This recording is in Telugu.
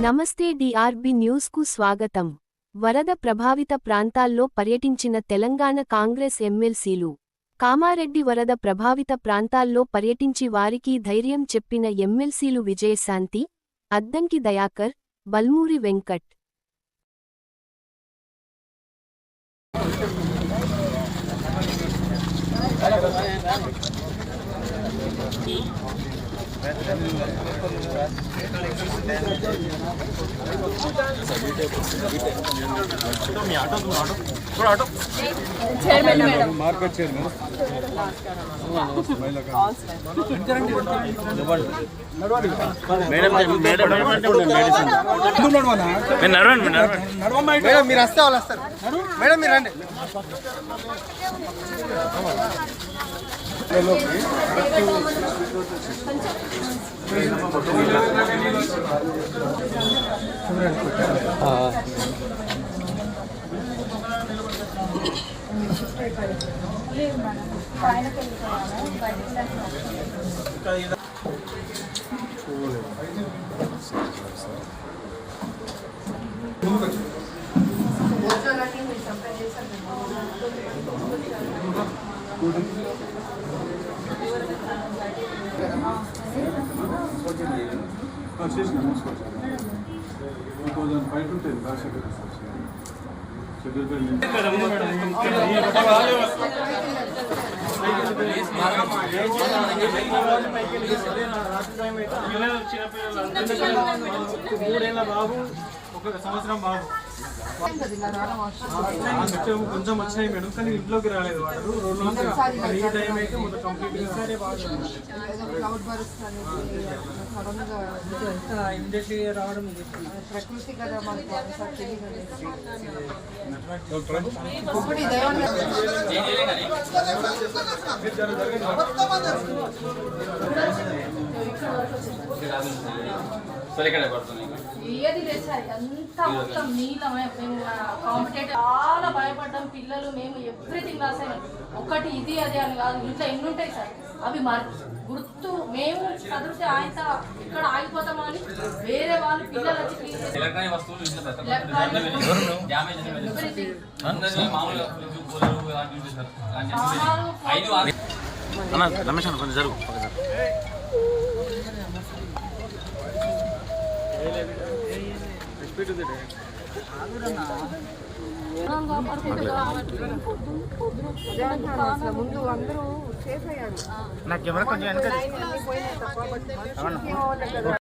నమస్తే డిఆర్బి న్యూస్ కు స్వాగతం. వరద ప్రభావిత ప్రాంతాల్లో పర్యటించిన తెలంగాణ కాంగ్రెస్ ఎమ్మెల్సీలు. కామారెడ్డి వరద ప్రభావిత ప్రాంతాల్లో పర్యటించి వారికి ధైర్యం చెప్పిన ఎమ్మెల్సీలు విజయశాంతి, అద్దంకి దయాకర్, బల్మూరి వెంకట్. మార్కెట్ చైర్మన్ మీరు వస్తే వాళ్ళు వస్తారు మేడం, మీరు రండి. మూడేళ్ళ బాబు, ఒక సంవత్సరం బాబు కొంచెం వచ్చినాయి మేడం, కానీ ఇంట్లోకి రాలేదు. వాడు రోడ్లో ఈ టైం అయితే మొత్తం కంప్లీట్ ఇమీడియట్లీ రావడం ప్రకృతి కదా మనకు ఏది లేచారు అంతా మొత్తం నీళ్ళమే. మేము కాంపిటేటివ్ చాలా భయపడ్డాం. పిల్లలు మేము ఎవ్రీథింగ్ రాసాము. ఒకటి ఇది అది అని కాదు, ఇంట్లో ఎన్ని ఉంటాయి సార్, అవి గుర్తు మేము చదివితే ఆయన ఇక్కడ ఆగిపోతామని వేరే వాళ్ళు పిల్లలు వచ్చి ముందు అందరూ సేఫ్ అయ్యారు.